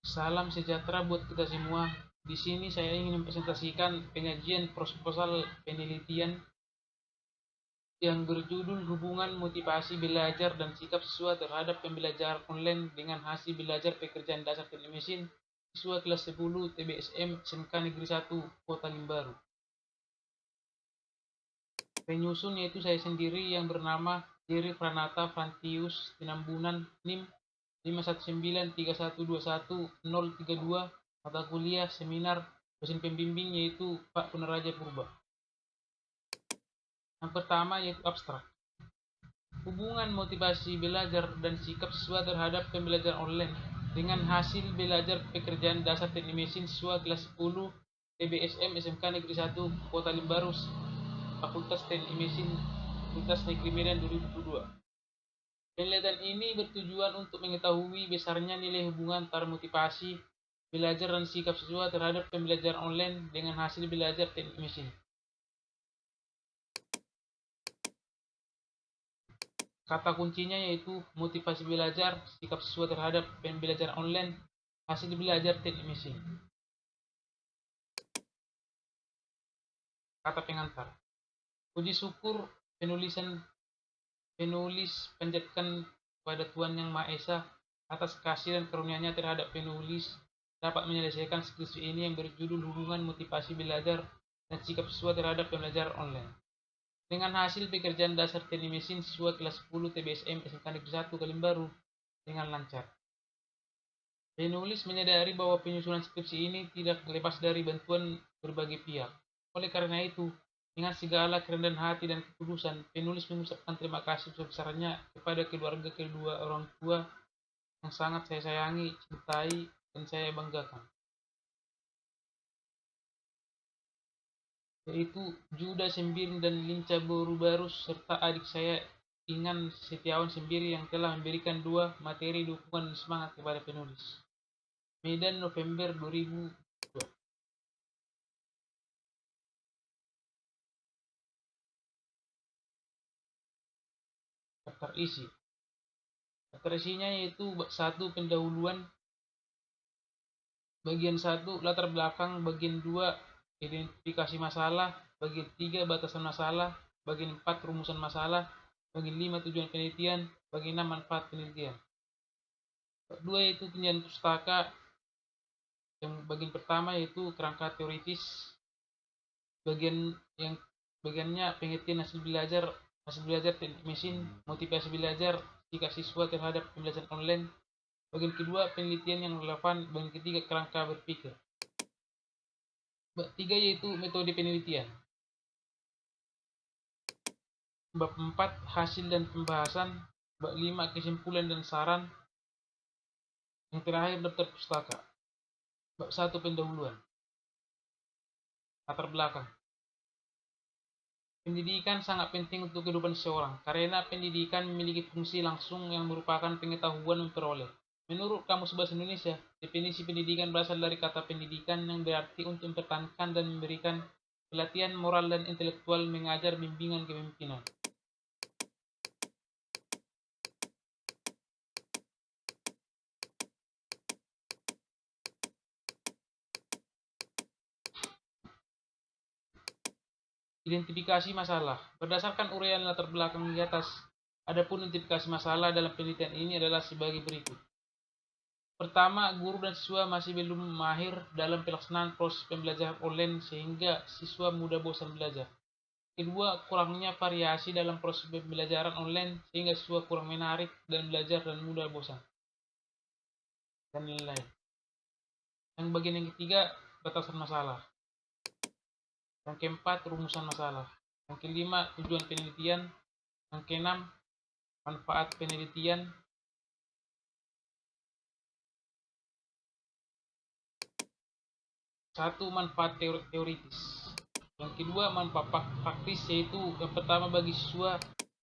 Salam sejahtera buat kita semua. Di sini saya ingin mempresentasikan penyajian proposal penelitian yang berjudul Hubungan Motivasi Belajar dan Sikap Siswa Terhadap Pembelajaran Online dengan Hasil Belajar Pekerjaan Dasar Teknik Mesin Siswa kelas 10 TBSM SMK Negeri 1 Kota Limbaru. Penyusun yaitu saya sendiri yang bernama Jerry Pranata Frantius Tinambunan NIM 51931210032, mata kuliah seminar dosen pembimbing yaitu Pak Punaraja Purba. Yang pertama yaitu abstrak. Hubungan motivasi belajar dan sikap siswa terhadap pembelajaran online dengan hasil belajar pekerjaan dasar teknik mesin siswa kelas 10 TBSM SMK Negeri 1 Kota Limbaru Fakultas Teknik Mesin Fakultas Negeri Medan 2022. Penelitian ini bertujuan untuk mengetahui besarnya nilai hubungan antara motivasi belajar dan sikap siswa terhadap pembelajaran online dengan hasil belajar teknik mesin. Kata kuncinya yaitu motivasi belajar, sikap siswa terhadap pembelajaran online, hasil belajar teknik mesin. Kata pengantar. Puji syukur penulis panjatkan kepada Tuhan Yang Maha Esa atas kasih dan karunia-Nya terhadap penulis dapat menyelesaikan skripsi ini yang berjudul Hubungan Motivasi Belajar dan Sikap Siswa Terhadap Pembelajaran Online. Dengan hasil pekerjaan dasar teknik mesin siswa kelas 10 TBSM SMK Negeri 1 Kalimbaru dengan lancar. Penulis menyadari bahwa penyusunan skripsi ini tidak lepas dari bantuan berbagai pihak. Oleh karena itu, dengan segala kerendahan hati dan ketulusan, penulis mengucapkan terima kasih sebesar-besarnya kepada keluarga kedua orang tua yang sangat saya sayangi, cintai, dan saya banggakan, yaitu Juda Sembiring dan Linca Boru-Barus serta adik saya Ingan Setiawan Sembiring yang telah memberikan 2 materi dukungan dan semangat kepada penulis. Medan, November 2002. Daftar isi. Daftar isinya yaitu 1. Pendahuluan, bagian 1 latar belakang, bagian 2 identifikasi masalah, bagian 3 batasan masalah, bagian 4 rumusan masalah, bagian 5 tujuan penelitian, bagian 6 manfaat penelitian. 2 yaitu penjelasan pustaka. Yang bagian pertama yaitu kerangka teoritis, bagiannya pengertian hasil belajar teknik mesin, motivasi belajar, sikap siswa terhadap pembelajaran online. Bagian kedua penelitian yang relevan, bagian ketiga kerangka berpikir. Bab 3 yaitu metode penelitian. Bab 4 hasil dan pembahasan, bab 5 kesimpulan dan saran. Yang terakhir daftar pustaka. Bab 1 pendahuluan. Latar belakang. Pendidikan sangat penting untuk kehidupan seseorang, karena pendidikan memiliki fungsi langsung yang merupakan pengetahuan memperoleh. Menurut Kamus Bahasa Indonesia, definisi pendidikan berasal dari kata pendidikan yang berarti untuk mempertahankan dan memberikan pelatihan moral dan intelektual, mengajar, bimbingan kepemimpinan. Identifikasi masalah. Berdasarkan uraian latar belakang di atas, adapun identifikasi masalah dalam penelitian ini adalah sebagai berikut. Pertama, guru dan siswa masih belum mahir dalam pelaksanaan proses pembelajaran online sehingga siswa mudah bosan belajar. Kedua, kurangnya variasi dalam proses pembelajaran online sehingga siswa kurang menarik dan belajar dan mudah bosan. Dan lain-lain. Yang bagian yang ketiga, batasan masalah. Yang keempat, rumusan masalah. Yang kelima, tujuan penelitian. Yang keenam, manfaat penelitian. Satu, manfaat teoritis. Yang kedua, manfaat praktis, yaitu yang pertama bagi siswa,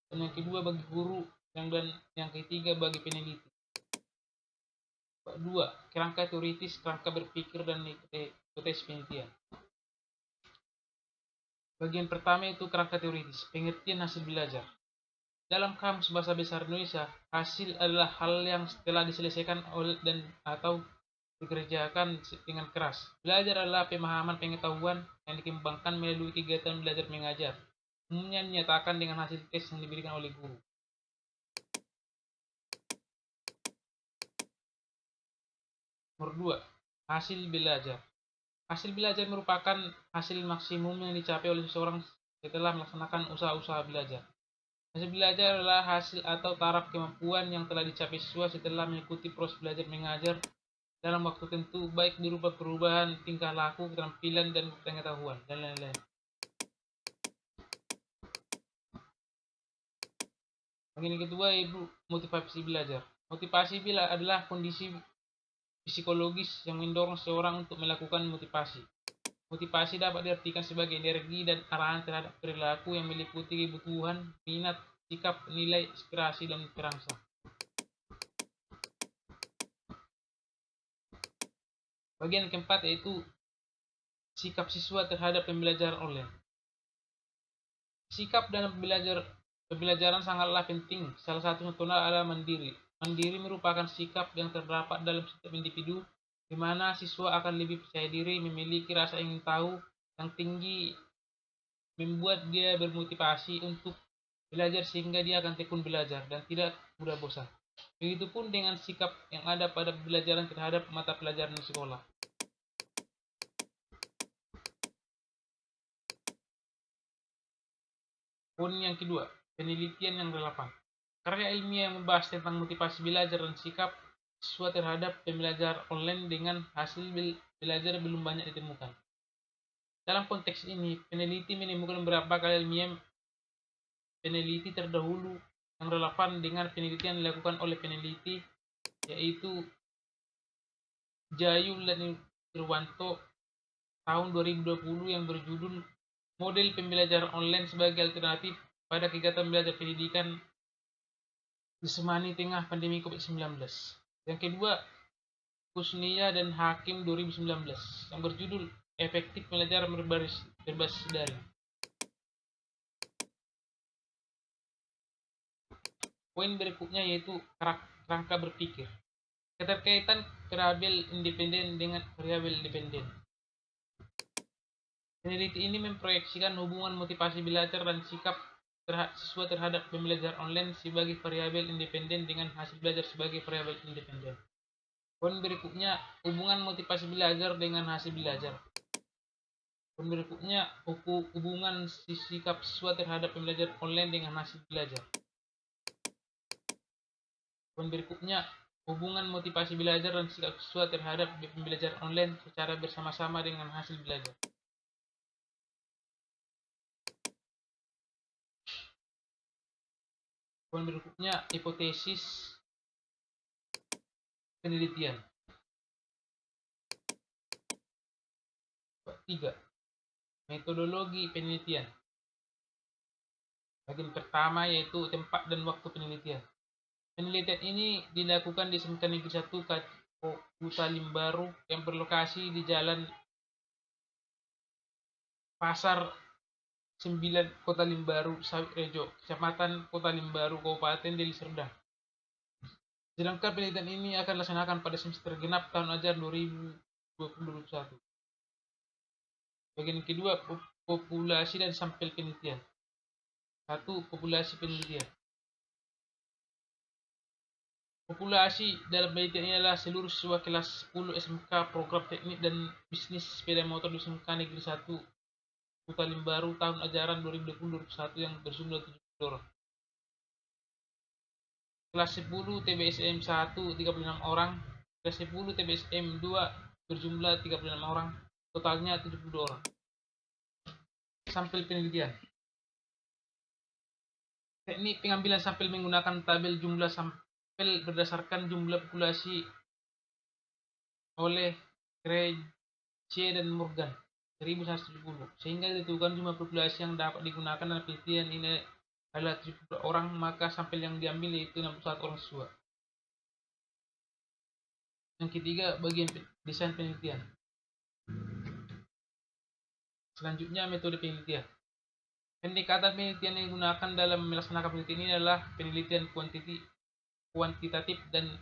dan yang kedua bagi guru, dan yang ketiga bagi peneliti. 2. Kerangka teoritis, kerangka berpikir, dan hipotesis penelitian. Bagian pertama itu kerangka teoritis, pengertian hasil belajar. Dalam Kamus Bahasa Besar Indonesia, hasil adalah hal yang setelah diselesaikan oleh dan atau dikerjakan dengan keras. Belajar adalah pemahaman pengetahuan yang dikembangkan melalui kegiatan belajar mengajar. Umumnya dinyatakan dengan hasil tes yang diberikan oleh guru. Nomor 2. Hasil belajar. Hasil belajar merupakan hasil maksimum yang dicapai oleh seseorang setelah melaksanakan usaha-usaha belajar. Hasil belajar adalah hasil atau taraf kemampuan yang telah dicapai siswa setelah mengikuti proses belajar mengajar dalam waktu tentu, baik berupa perubahan tingkah laku, keterampilan, dan pengetahuan, dan lain-lain. Bagian kedua yaitu motivasi belajar. Motivasi adalah kondisi psikologis yang mendorong seseorang untuk melakukan motivasi. Motivasi dapat diartikan sebagai energi dan arahan terhadap perilaku yang meliputi kebutuhan, minat, sikap, nilai, inspirasi, dan perangsang. Bagian keempat yaitu sikap siswa terhadap pembelajaran online. Sikap dalam pembelajaran sangatlah penting. Salah satu contohnya adalah mandiri. Mandiri merupakan sikap yang terdapat dalam setiap individu, di mana siswa akan lebih percaya diri, memiliki rasa ingin tahu yang tinggi, membuat dia bermotivasi untuk belajar sehingga dia akan tekun belajar dan tidak mudah bosan. Begitupun dengan sikap yang ada pada pembelajaran terhadap mata pelajaran di sekolah. Poin yang kedua, penelitian yang relevan. Karya ilmiah yang membahas tentang motivasi belajar dan sikap siswa terhadap pembelajaran online dengan hasil belajar belum banyak ditemukan. Dalam konteks ini, peneliti menemukan beberapa karya ilmiah peneliti terdahulu yang relevan dengan penelitian yang dilakukan oleh peneliti, yaitu Jayu dan Irwanto tahun 2020 yang berjudul Model Pembelajaran Online sebagai Alternatif pada Kegiatan Belajar Pendidikan disemani tengah pandemi COVID-19. Yang kedua, Kusnia dan Hakim 2019 yang berjudul Efektif Pembelajaran Berbasis Daring. Poin berikutnya yaitu kerangka berpikir. Keterkaitan variabel independen dengan variabel dependen. Peneliti ini memproyeksikan hubungan motivasi belajar dan sikap siswa terhadap pembelajaran online sebagai variabel independen dengan hasil belajar sebagai variabel independen. Poin berikutnya, hubungan motivasi belajar dengan hasil belajar. Poin berikutnya, hubungan sikap siswa terhadap pembelajaran online dengan hasil belajar. Poin berikutnya, hubungan motivasi belajar dan sikap siswa terhadap pembelajaran online secara bersama-sama dengan hasil belajar. Poin berikutnya, hipotesis penelitian. 3. Metodologi penelitian. Bagian pertama yaitu tempat dan waktu penelitian. Penelitian ini dilakukan di SMK Negeri 1 Kutalimbaru yang berlokasi di Jalan Pasar 9 Kota Limbaru, Sawit Rejo, Kecamatan Kota Limbaru, Kabupaten Deli Serdang. Sedangkan penelitian ini akan dilaksanakan pada semester genap tahun ajaran 2020-2021. Bagian kedua, populasi dan sampel penelitian. 1. Populasi penelitian. Populasi dalam penelitian ini adalah seluruh siswa kelas 10 SMK Program Teknik dan Bisnis Sepeda Motor di SMK Negeri 1 Kutalimbaru tahun ajaran 2020-2021 yang berjumlah 70 orang. Kelas 10 TBSM 1 36 orang, kelas 10 TBSM 2 berjumlah 36 orang, totalnya 72 orang. Sampel penelitian. Teknik pengambilan sampel menggunakan tabel jumlah sampel berdasarkan jumlah populasi oleh Craig, C. dan Morgan 1170, sehingga ditentukan jumlah populasi yang dapat digunakan dalam penelitian ini adalah 70 orang, maka sampel yang diambil yaitu 61 orang siswa. Yang ketiga, bagian desain penelitian. Selanjutnya, metode penelitian. Pendekatan penelitian yang digunakan dalam melaksanakan penelitian ini adalah penelitian kuantitatif dan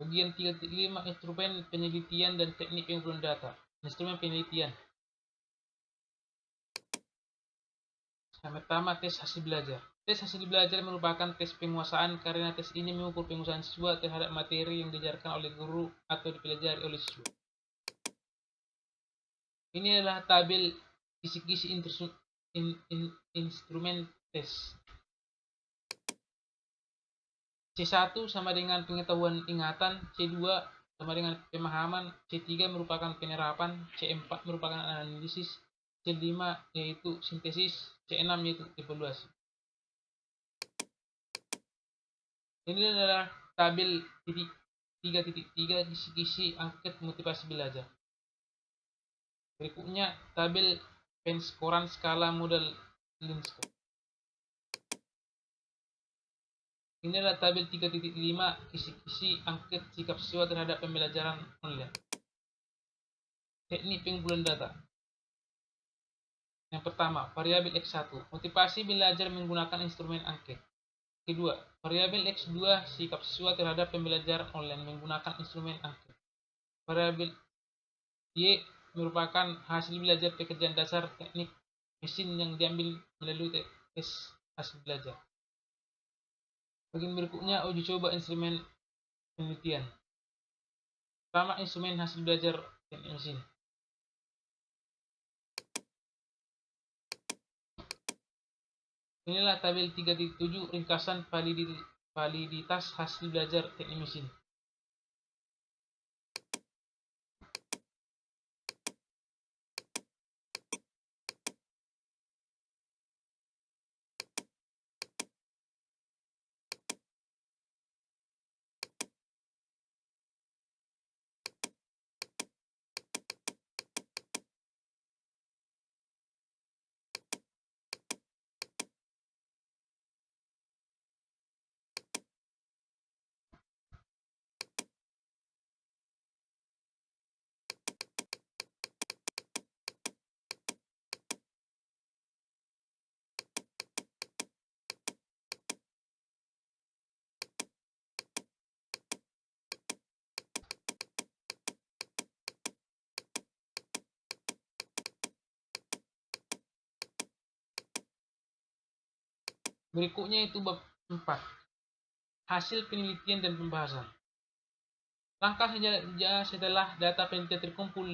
Bagian 3.5 instrumen penelitian dan teknik pengumpulan data. Instrumen penelitian. Yang pertama, tes hasil belajar. Tes hasil belajar merupakan tes penguasaan karena tes ini mengukur penguasaan siswa terhadap materi yang diajarkan oleh guru atau dipelajari oleh siswa. Ini adalah tabel kisi-kisi instrumen tes. C1 sama dengan pengetahuan ingatan, C2 sama dengan pemahaman, C3 merupakan penerapan, C4 merupakan analisis, C5 yaitu sintesis, C6 yaitu evaluasi. Ini adalah tabel 3.3 kisi-kisi angket motivasi belajar. Berikutnya tabel penskoran skala model Linscott. Ini adalah tabel 3.5 kisi-kisi angket sikap siswa terhadap pembelajaran online. Teknik pengumpulan data. Yang pertama, variabel X1, motivasi belajar menggunakan instrumen angket. Kedua, variabel X2, sikap siswa terhadap pembelajaran online menggunakan instrumen angket. Variabel Y merupakan hasil belajar pekerjaan dasar teknik mesin yang diambil melalui tes hasil belajar. Bagian berikutnya, uji coba instrumen penelitian. Pertama, instrumen hasil belajar teknik mesin. Inilah tabel 3.7 ringkasan validitas hasil belajar teknik mesin. Berikutnya itu bab 4. Hasil penelitian dan pembahasan. Langkah setelah data penelitian terkumpul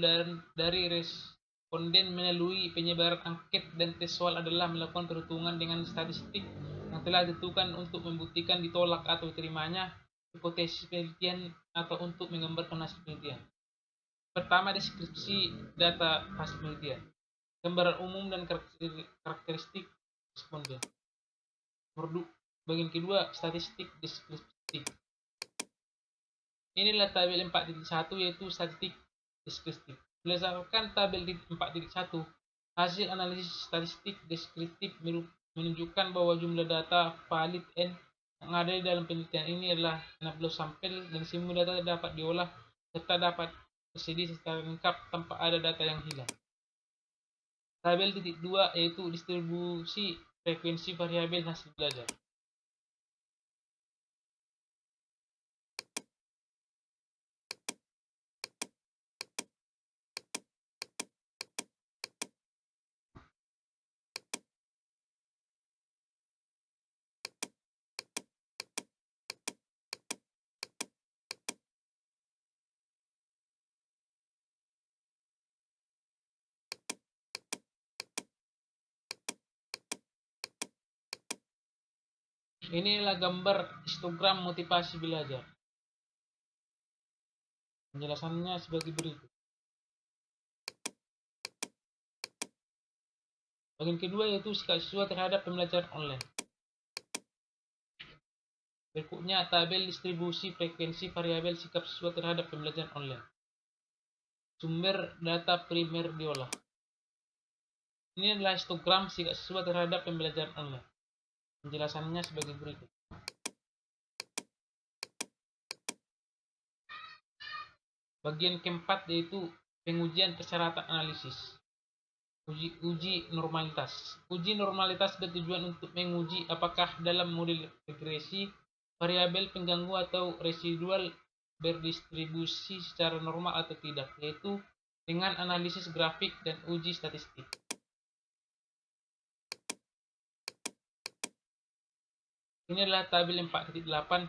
dari responden melalui penyebaran angket dan tes soal adalah melakukan perhitungan dengan statistik yang telah ditentukan untuk membuktikan ditolak atau diterimanya hipotesis penelitian atau untuk menggambarkan hasil penelitian. Pertama, deskripsi data hasil penelitian. Gambaran umum dan karakteristik responden. Bagian kedua, statistik deskriptif. Inilah tabel 4.1 yaitu statistik deskriptif. Berdasarkan tabel 4.1, hasil analisis statistik deskriptif menunjukkan bahwa jumlah data valid N yang ada di dalam penelitian ini adalah 16 sampel dan semua data dapat diolah serta dapat tersedia secara lengkap tanpa ada data yang hilang. Tabel titik 2 yaitu distribusi frekuensi variabel hasil belajar. Inilah gambar histogram motivasi belajar. Penjelasannya sebagai berikut. Bagian kedua yaitu sikap siswa terhadap pembelajaran online. Berikutnya tabel distribusi frekuensi variabel sikap siswa terhadap pembelajaran online. Sumber data primer diolah. Ini adalah histogram sikap siswa terhadap pembelajaran online. Penjelasannya sebagai berikut. Bagian keempat yaitu pengujian persyaratan analisis. Uji normalitas. Uji normalitas bertujuan untuk menguji apakah dalam model regresi variabel pengganggu atau residual berdistribusi secara normal atau tidak, yaitu dengan analisis grafik dan uji statistik. Ini adalah tabel 4.8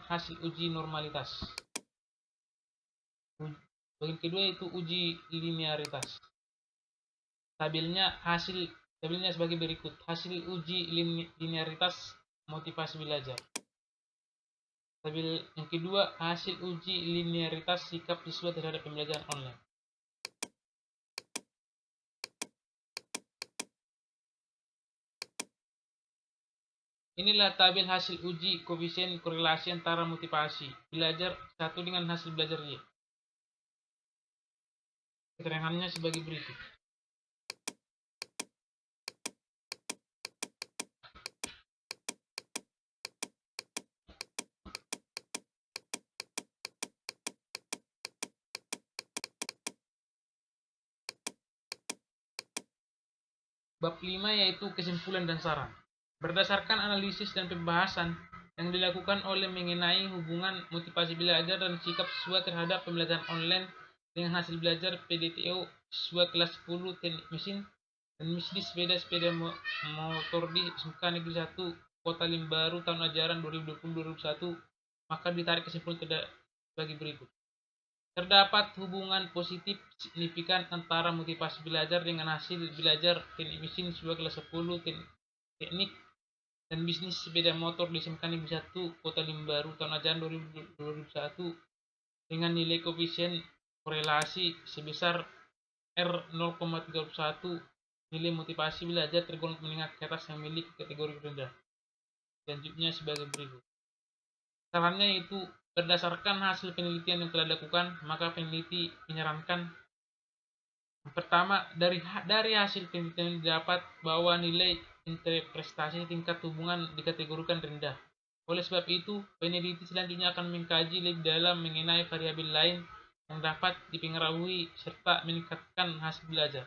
hasil uji normalitas. Bagian kedua yaitu uji linearitas. Tabelnya sebagai berikut. Hasil uji linearitas motivasi belajar. Tabel yang kedua, hasil uji linearitas sikap siswa terhadap pembelajaran online. Inilah tabel hasil uji koefisien korelasi antara motivasi belajar 1 dengan hasil belajar Y. Keterangannya sebagai berikut. Bab 5 yaitu kesimpulan dan saran. Berdasarkan analisis dan pembahasan yang dilakukan oleh mengenai hubungan motivasi belajar dan sikap siswa terhadap pembelajaran online dengan hasil belajar PDTO siswa kelas 10 teknik mesin dan bisnis sepeda motor di SMK Negeri 1 Kota Limbaru tahun ajaran 2020-2021, maka ditarik kesimpulan sebagai berikut. Terdapat hubungan positif signifikan antara motivasi belajar dengan hasil belajar teknik mesin siswa kelas 10 teknik dan bisnis sepeda motor di SMK Negeri 1 Kota Limbaru tahun ajaran 2021 dengan nilai koefisien korelasi sebesar R0,31. Nilai motivasi belajar tergolong menengah ke atas yang memiliki kategori rendah. Selanjutnya sebagai berikut. Sarannya itu berdasarkan hasil penelitian yang telah dilakukan, maka peneliti menyarankan pertama, dari hasil penelitian didapat bahwa nilai interpretasi tingkat hubungan dikategorikan rendah. Oleh sebab itu, peneliti selanjutnya akan mengkaji lebih dalam mengenai variabel lain yang dapat dipengaruhi serta meningkatkan hasil belajar.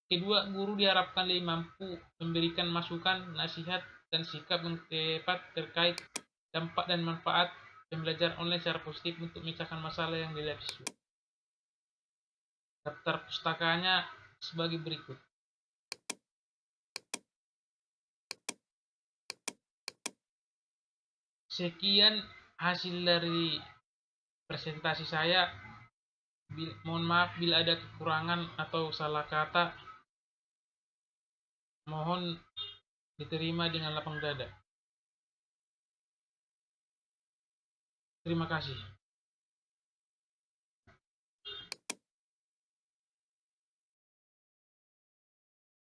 Kedua, guru diharapkan lebih mampu memberikan masukan, nasihat, dan sikap yang tepat terkait dampak dan manfaat pembelajaran online secara positif untuk memecahkan masalah yang dilihat siswa. Daftar pustakanya sebagai berikut. Sekian hasil dari presentasi saya. Mohon maaf bila ada kekurangan atau salah kata. Mohon diterima dengan lapang dada. Terima kasih.